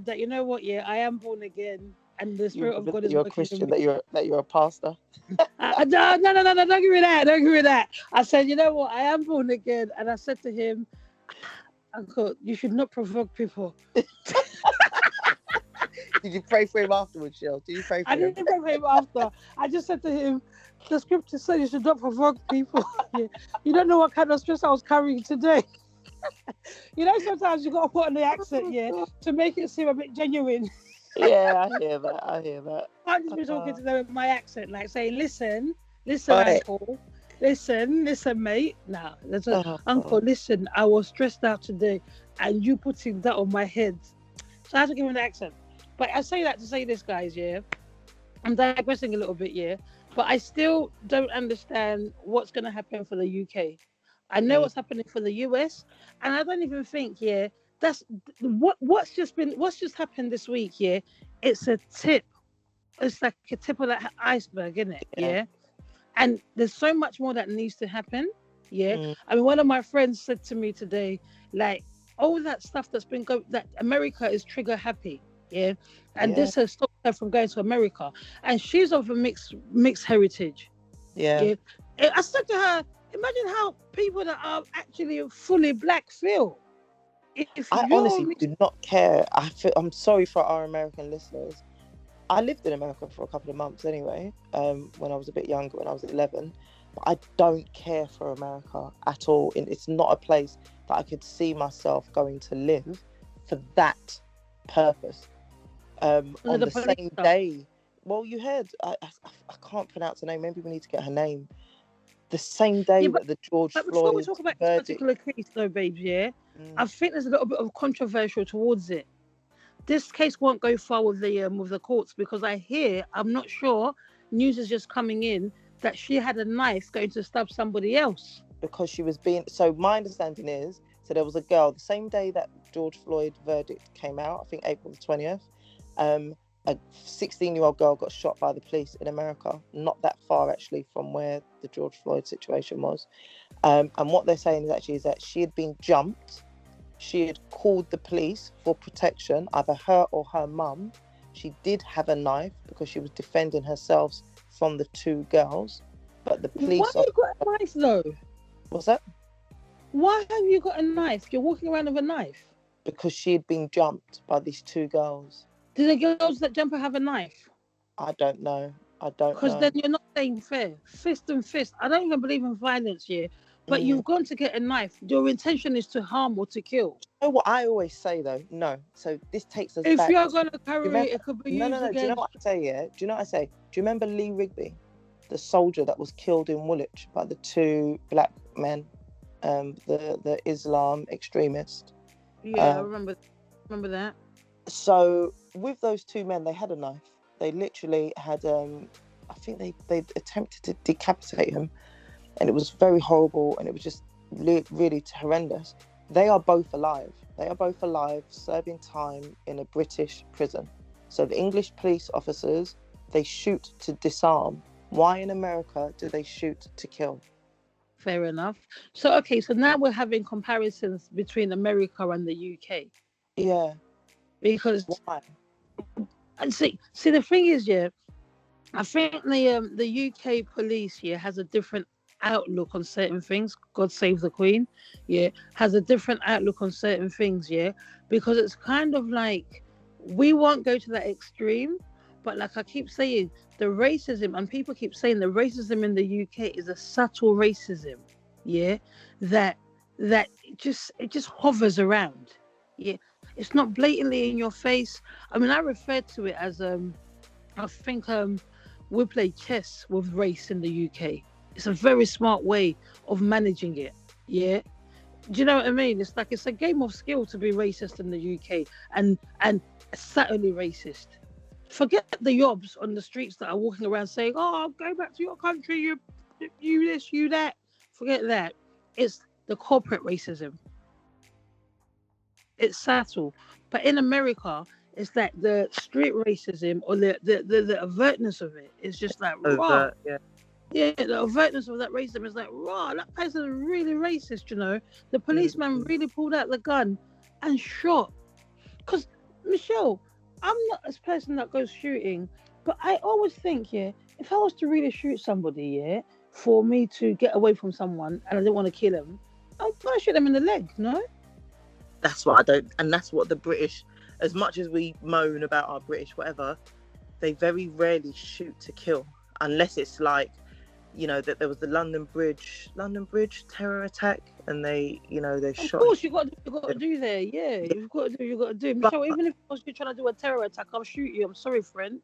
that, you know what, I am born again, and the Spirit of God is you're working. a Christian, that you're a pastor. No, don't give me that. I said, you know what, I am born again, and I said to him, "Uncle, you should not provoke people." Did you pray for him afterwards, Jill? Did you pray for him? I didn't pray for him after. I just said to him, the scripture says you should not provoke people. You don't know what kind of stress I was carrying today. Sometimes you got to put on the accent, to make it seem a bit genuine. Yeah, I hear that. I can't just be talking to them with my accent, like saying, listen, Uncle, listen, mate. Now, Uncle, listen, I was stressed out today, and you putting that on my head, So I had to give him the accent. But I say that to say this, guys, yeah. I'm digressing a little bit, yeah. But I still don't understand what's going to happen for the UK. I know Mm, what's happening for the US, and I don't even think, yeah, that's what's just happened this week, yeah. It's a tip. It's like a tip of that iceberg, isn't it? yeah. Yeah. And there's so much more that needs to happen. Yeah. Mm, I mean, one of my friends said to me today, like, all that stuff that's been going, that America is trigger happy. Yeah. And yeah. this has stopped her from going to America. And she's of a mixed heritage. Yeah. Yeah. I said to her, imagine how people that are actually fully black feel. If I you're honestly mixed, do not care. I'm sorry for our American listeners. I lived in America for a couple of months anyway, when I was a bit younger, when I was 11. But I don't care for America at all. It's not a place that I could see myself going to live for that purpose. On the the police same stuff. day, well, you heard, I can't pronounce her name. Maybe we need to get her name. The same Yeah, day that the George but before we Floyd talk about this verdict. particular case, though, babes, yeah, Mm, I think there's a little bit of controversial towards it. This case won't go far with the courts because I'm not sure, news is just coming in that she had a knife going to stab somebody else. because she was being, so my understanding is, so there was a girl the same day that George Floyd verdict came out, I think April the 20th. A 16-year-old girl got shot by the police in America, not that far actually from where the George Floyd situation was. And what they're saying is actually is that she had been jumped. She had called the police for protection, either her or her mum. She did have a knife because she was defending herself from the two girls, but the Why police you got a knife though? was that Why have you got a knife? You're walking around with a knife. because she had been jumped by these two girls. Do the girls that jump have a knife? I don't know. I don't Because then know. you're not saying fair. Fist and fist. I don't even believe in violence here. But Mm. you've gone to get a knife. Your intention is to harm or to kill. You know what I always say though? No. So this takes us If back. you're gonna Do you carry it, remember? it could be No, no, used no. Do you know against. what I say? Yeah. Do you know what I say? Do you remember Lee Rigby, the soldier that was killed in Woolwich by the two black men, the Islam extremist? Yeah, I remember that. So with those two men, they had a knife. They literally had. I think they attempted to decapitate him, and it was very horrible, and it was just really horrendous. They are both alive. They are both alive, serving time in a British prison. So the English police officers, they shoot to disarm. Why in America do they shoot to kill? Fair enough. So okay, so now we're having comparisons between America and the UK Yeah. because Why? and see the thing is, yeah, I think the UK police here has a different outlook on certain things. God save the Queen, yeah, has a different outlook on certain things, yeah, because it's kind of like we won't go to that extreme, but like I keep saying, the racism and people keep saying the racism in the UK is a subtle racism, yeah, that it just hovers around, yeah, it's not blatantly in your face. I mean, I refer to it as I think we play chess with race in the UK. It's a very smart way of managing it. Yeah. Do you know what I mean? It's like it's a game of skill to be racist in the UK and subtly racist. Forget the yobs on the streets that are walking around saying, "Oh, go back to your country, you this, you that." Forget that. It's the corporate racism. It's subtle. But in America, it's like the street racism or the avertness of it is just like raw. Over. Yeah. Yeah, the avertness of that racism is like raw. That person is really racist, you know. The policeman Mm-hmm. really pulled out the gun and shot. Because, Michelle, I'm not a person that goes shooting, but I always think, yeah, if I was to really shoot somebody, yeah, for me to get away from someone and I didn't want to kill him, I'm going to shoot them in the leg, no? That's what I don't, and that's what the British, as much as we moan about our British whatever, they very rarely shoot to kill, unless it's like, that there was the London Bridge terror attack, and they Of shot. course, you got to do there. Yeah, you got to do. But Michelle, even if you're trying to do a terror attack, I'll shoot you. I'm sorry, friend.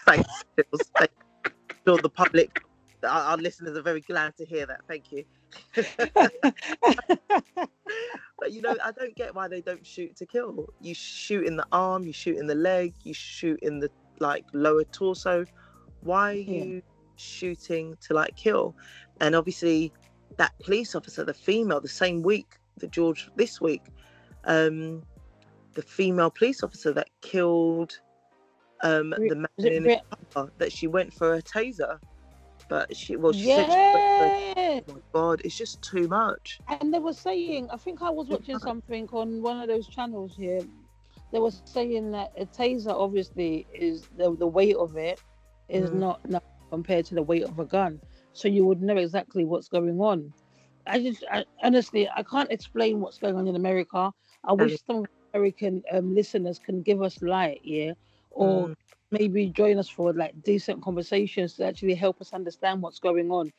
thanks, Jules. Thank you. Sure, the public, our listeners are very glad to hear that. Thank you. But You know, I don't get why they don't shoot to kill. You shoot in the arm, you shoot in the leg, you shoot in the like lower torso. Why are you shooting to like kill? And obviously that police officer, the female, the same week that George, this week, the female police officer that killed the man in the car, that she went for a taser. But she said she went for, oh my God, it's just too much. And they were saying, I think I was watching something on one of those channels here. They were saying that a taser obviously is the weight of it is not compared to the weight of a gun. So you would know exactly what's going on. Honestly, I can't explain what's going on in America. I wish some American listeners can give us light, or maybe join us for like decent conversations to actually help us understand what's going on.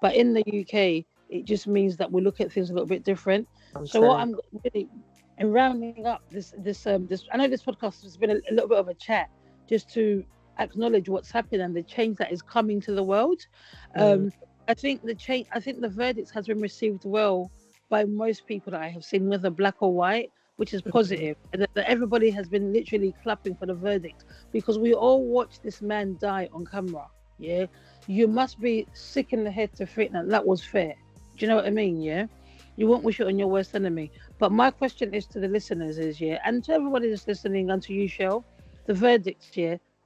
But in the UK, it just means that we look at things a little bit different. What I'm really, and rounding up this, I know this podcast has been a little bit of a chat just to acknowledge what's happened and the change that is coming to the world. I think the verdict has been received well by most people that I have seen, whether black or white, which is positive. And that everybody has been literally clapping for the verdict, because we all watched this man die on camera. Yeah, you must be sick in the head to think that was fair. Do you know what I mean? Yeah, you won't wish it on your worst enemy. But my question is to the listeners and to everybody that's listening, and to you, Shell, the verdict,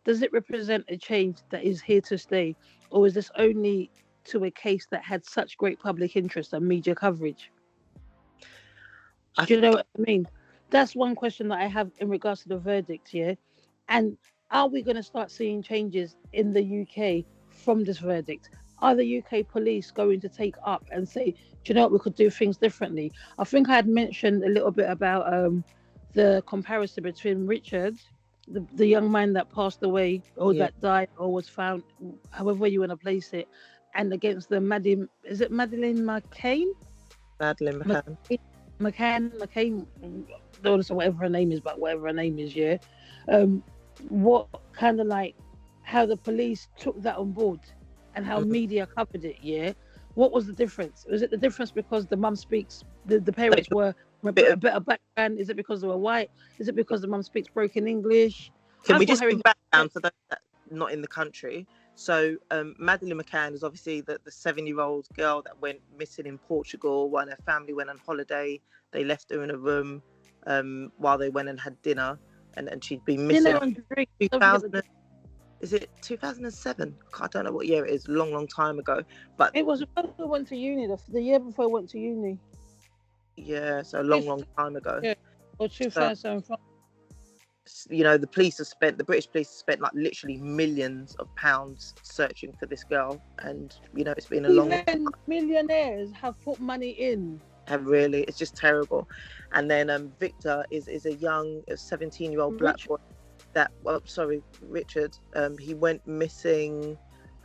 does it represent a change that is here to stay, or is this only to a case that had such great public interest and media coverage? Do you know what I mean? That's one question that I have in regards to the verdict, And are we going to start seeing changes in the UK from this verdict? Are the UK police going to take up and say, do you know what, we could do things differently? I think I had mentioned a little bit about the comparison between Richard, the young man that passed away or that died or was found, however you want to place it, and against the Madeleine McCain? Madeleine McCain, whatever her name is, what kind of like how the police took that on board and how media covered it, What was the difference? Was it the difference because the mum speaks, the parents were a better background? Is it because they were white? Is it because the mum speaks broken English? Can we just give background for those that are not in the country? So Madeleine McCann is obviously the 7-year-old girl that went missing in Portugal when her family went on holiday. They left her in a room while they went and had dinner, and she'd been missing. Dinner and drink. 2000, is it 2007? I don't know what year it is. Long time ago. But it was when I went to uni. The year before I went to uni. Yeah, so a long time ago. Yeah, or 2005. You know, the British police have spent like literally millions of pounds searching for this girl, and you know, it's been a long time. Millionaires have put money in. And really, it's just terrible. And then Victor is a young 17-year-old black boy that, Richard, he went missing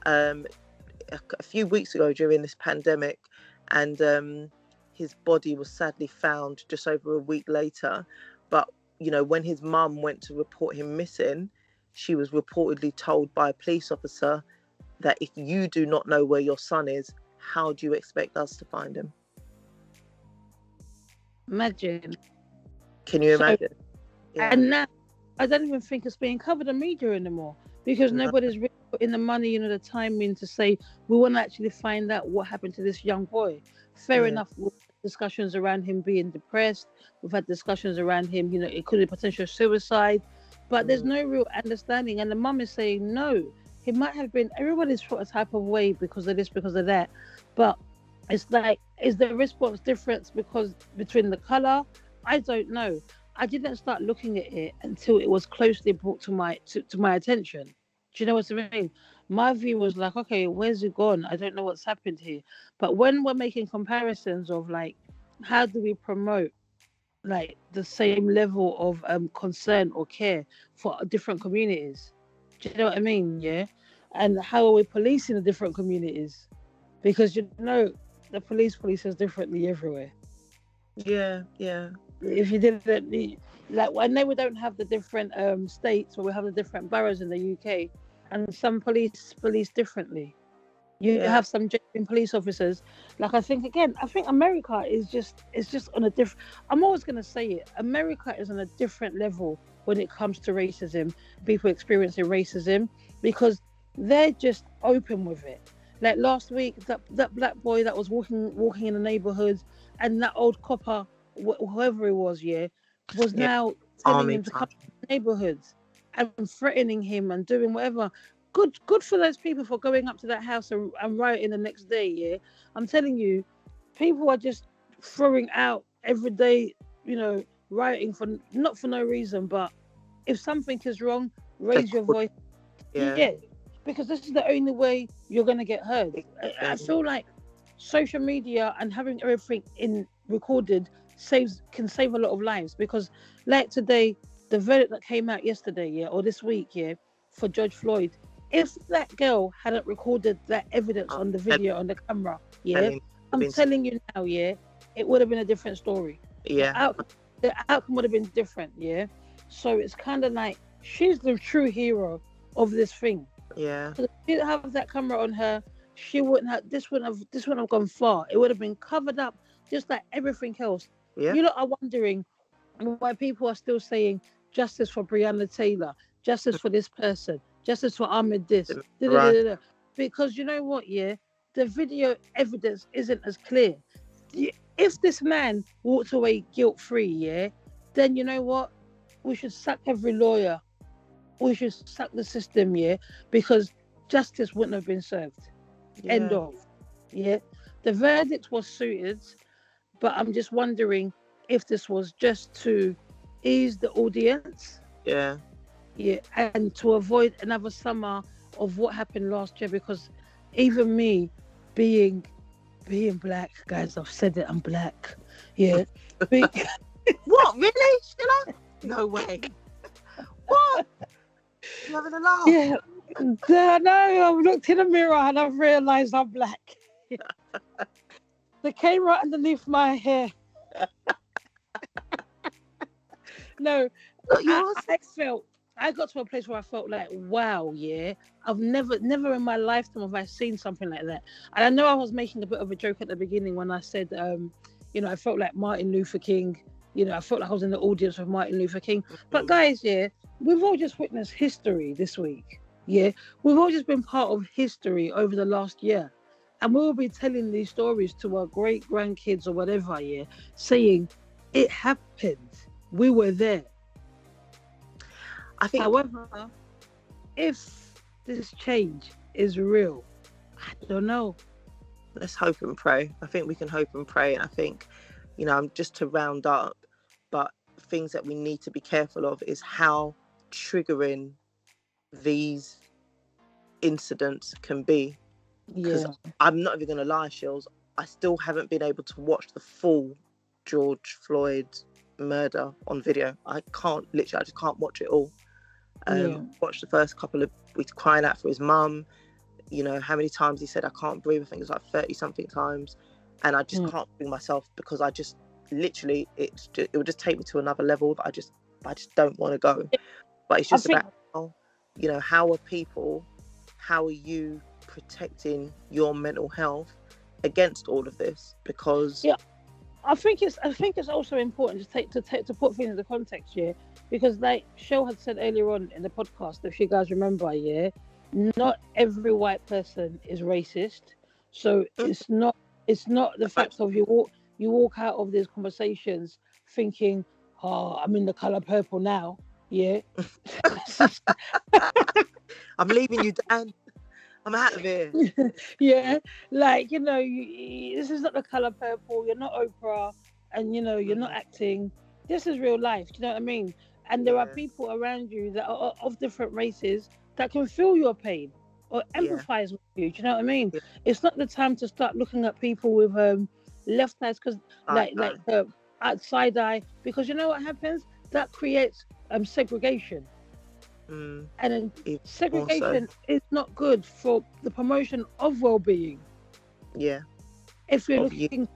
a few weeks ago during this pandemic, and his body was sadly found just over a week later. But you know, when his mum went to report him missing, she was reportedly told by a police officer that if you do not know where your son is, how do you expect us to find him? Imagine. Can you imagine? And now, I don't even think it's being covered in media anymore, because nobody's really putting the money, the time in to say, we want to actually find out what happened to this young boy. Fair enough. We've had discussions around him being depressed. We've had discussions around him, it could be potential suicide, but there's no real understanding. And the mum is saying, no, he might have been, everybody's felt a type of way because of this, because of that. But it's like, is the response difference between the colour? I don't know. I didn't start looking at it until it was closely brought to my attention. Do you know what I mean? My view was like, okay, where's it gone? I don't know what's happened here. But when we're making comparisons of like, how do we promote like the same level of concern or care for different communities? Do you know what I mean? Yeah. And how are we policing the different communities? Because the police is differently everywhere. Yeah. If you didn't, like, I know we don't have the different states, or we have the different boroughs in the UK, and some police differently. You Yeah. have some genuine police officers. Like I think America is just on a different. I'm always gonna say it. America is on a different level when it comes to racism. People experiencing racism because they're just open with it. Like last week, that black boy that was walking in the neighborhood, and that old copper, whoever it was, yeah, was Yeah. now telling Army him to come time. to the neighborhoods and threatening him and doing whatever. Good for those people for going up to that house and rioting the next day. Yeah, I'm telling you, people are just throwing out every day. Rioting for not for no reason, but if something is wrong, They raise your call voice. yeah. Yeah, because this is the only way you're gonna get heard. I Exactly. feel like social media and having everything in recorded can save a lot of lives because, like today, the verdict that came out yesterday, yeah, or this week, yeah, for George Floyd. If that girl hadn't recorded that evidence Oh, on the video on the camera, yeah, telling, I'm been so, telling you now, yeah, it would have been a different story. The yeah. out the outcome would have been different, yeah. So it's kind of like she's the true hero of this thing. Yeah. If she didn't have that camera on her, she wouldn't have. This wouldn't have gone far. It would have been covered up, just like everything else. Yeah. You lot are wondering why people are still saying justice for Breonna Taylor, justice for this person, justice for Ahmed this, da, da, da, Right. da, da. Because you know what, yeah, the video evidence isn't as clear. If this man walked away guilt free, yeah, then you know what, we should sack every lawyer, we should sack the system, yeah, because justice wouldn't have been served. End Yeah. of. Yeah. The verdict was suited, but I'm just wondering if this was just to ease the audience, Yeah. yeah, and to avoid another summer of what happened last year. Because even me, being being black, guys, I've said it, I'm black. Yeah. Be- What? Really? Sheila? No way. What? You having a laugh? yeah. I know. I've looked in the mirror and I've realised I'm black. They came right underneath my hair. No, Not yours. I got to a place where I felt like, wow, yeah, I've never in my lifetime have I seen something like that. And I know I was making a bit of a joke at the beginning when I said, I felt like Martin Luther King. I felt like I was in the audience with Martin Luther King. But guys, yeah, we've all just witnessed history this week. Yeah, we've all just been part of history over the last year. And we'll be telling these stories to our great grandkids or whatever, yeah, saying it happened. We were there. I think However, if this change is real, I don't know. let's hope and pray. I think we can hope and pray. And I think, just to round up, but things that we need to be careful of is how triggering these incidents can be. Because Yeah. I'm not even going to lie, Shills, I still haven't been able to watch the full George Floyd murder on video. I just can't watch it all. Watched the first couple of weeks crying out for his mum. How many times he said I can't breathe. I think it was like 30 something times, and I just can't bring myself, because I just literally it would just take me to another level that I just don't want to go. But it's just about how are people, how are you protecting your mental health against all of this? Because I think it's also important to put things into context, yeah, because like Shell had said earlier on in the podcast, if you guys remember, yeah, not every white person is racist. So it's not the fact of you walk out of these conversations thinking, oh, I'm in the color purple now, yeah. I'm leaving you, Dan. I'm out of here. Yeah, like this is not the color purple. You're not Oprah, and you're not acting. This is real life. Do you know what I mean? And there are people around you that are of different races that can feel your pain or empathize with you. Do you know what I mean? Yeah. It's not the time to start looking at people with left eyes, because side eye, because you know what happens? That creates segregation. And then segregation is not good for the promotion of well-being. Yeah. If you're looking,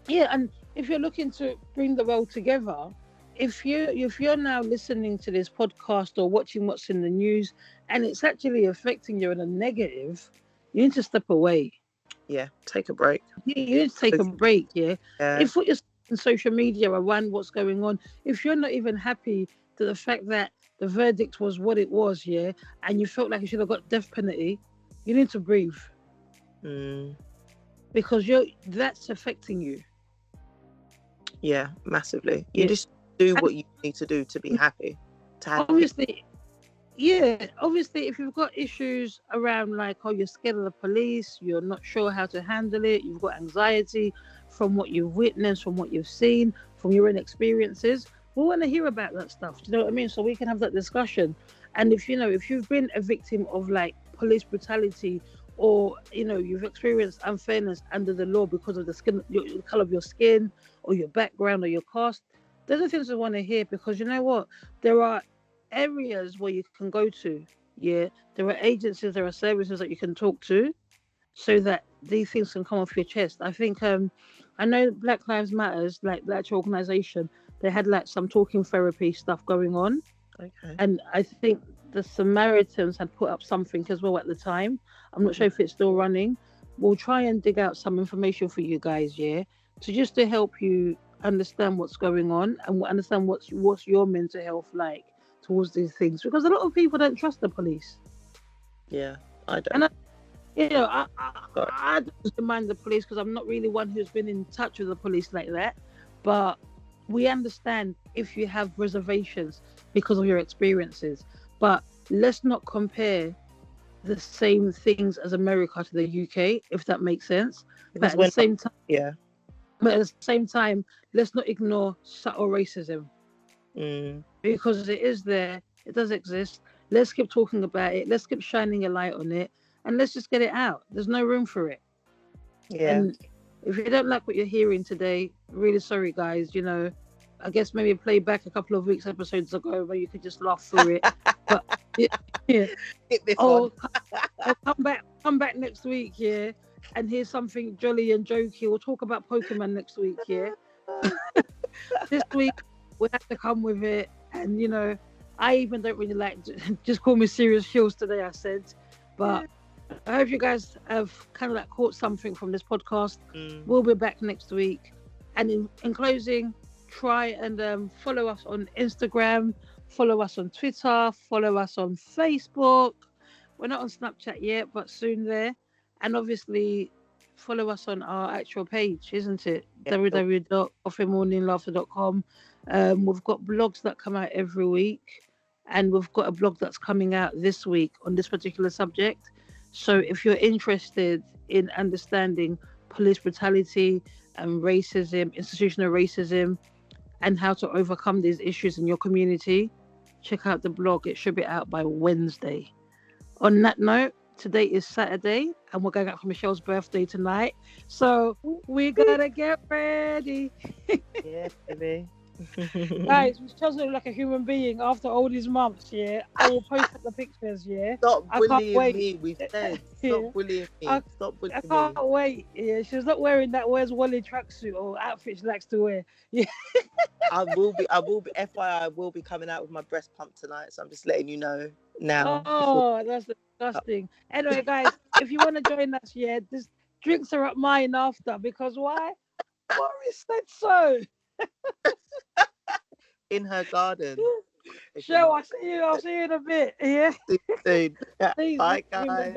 and if you're looking to bring the world together, if you're now listening to this podcast or watching what's in the news, and it's actually affecting you in a negative, You need to step away. Yeah, take a break. You need to take a break, yeah? Yeah. If what you're on social media around what's going on, if you're not even happy to the fact that the verdict was what it was, yeah, and you felt like you should have got death penalty, you need to breathe. Because that's affecting you. Yeah, massively. You just do what you need to do to be happy. Obviously, if you've got issues around like, oh, you're scared of the police, you're not sure how to handle it, you've got anxiety from what you've witnessed, from what you've seen, from your own experiences, we want to hear about that stuff. Do you know what I mean? So we can have that discussion. And if you've been a victim of like police brutality, or you've experienced unfairness under the law because of the color of your skin, or your background, or your caste, those are things we want to hear, because you know what, there are areas where you can go to. There are agencies, there are services that you can talk to, so that these things can come off your chest. I think I know Black Lives Matters, like the actual organization, they had like some talking therapy stuff going on. Okay. And I think the Samaritans had put up something as well at the time. I'm not sure if it's still running. We'll try and dig out some information for you guys, to help you understand what's going on and understand what's your mental health like towards these things, because a lot of people don't trust the police. Yeah, I don't. And I don't mind the police, because I'm not really one who's been in touch with the police like that. But we understand if you have reservations because of your experiences. But let's not compare the same things as America to the UK, if that makes sense. But at the same time, let's not ignore subtle racism. Because it is there, it does exist. Let's keep talking about it. Let's keep shining a light on it, and let's just get it out. There's no room for it. And if you don't like what you're hearing today, really sorry, guys. I guess maybe play back a couple of weeks episodes ago where you could just laugh through it. But come back next week, and here's something jolly and jokey. We'll talk about Pokemon next week, This week we have to come with it, and I even don't really like just call me Serious Hills today, I said, but I hope you guys have kind of like caught something from this podcast. We'll be back next week, and in closing, try and follow us on Instagram, follow us on Twitter, follow us on Facebook. We're not on Snapchat yet, but soon there. And obviously follow us on our actual page, isn't it? www.coffeemorninglaughter.com. We've got blogs that come out every week, and we've got a blog that's coming out this week on this particular subject. So if you're interested in understanding police brutality and racism, institutional racism, and how to overcome these issues in your community, check out the blog. It should be out by Wednesday. On that note, today is Saturday, and we're going out for Michelle's birthday tonight. So we gotta get ready. Yeah, baby. Guys, Michelle's looking like a human being after all these months, I will post up the pictures, Stop bullying me, we've said. Stop bullying me. Stop bullying me. I can't wait. She's not wearing that Where's Wally tracksuit or outfit she likes to wear. I will be, FYI, I will be coming out with my breast pump tonight, so I'm just letting you know now. Oh, that's disgusting. Anyway, guys, if you want to join us, this drinks are at mine after, because why? Boris said so. In her garden. Sure, I'll see you in a bit. See you soon. Please, bye, guys.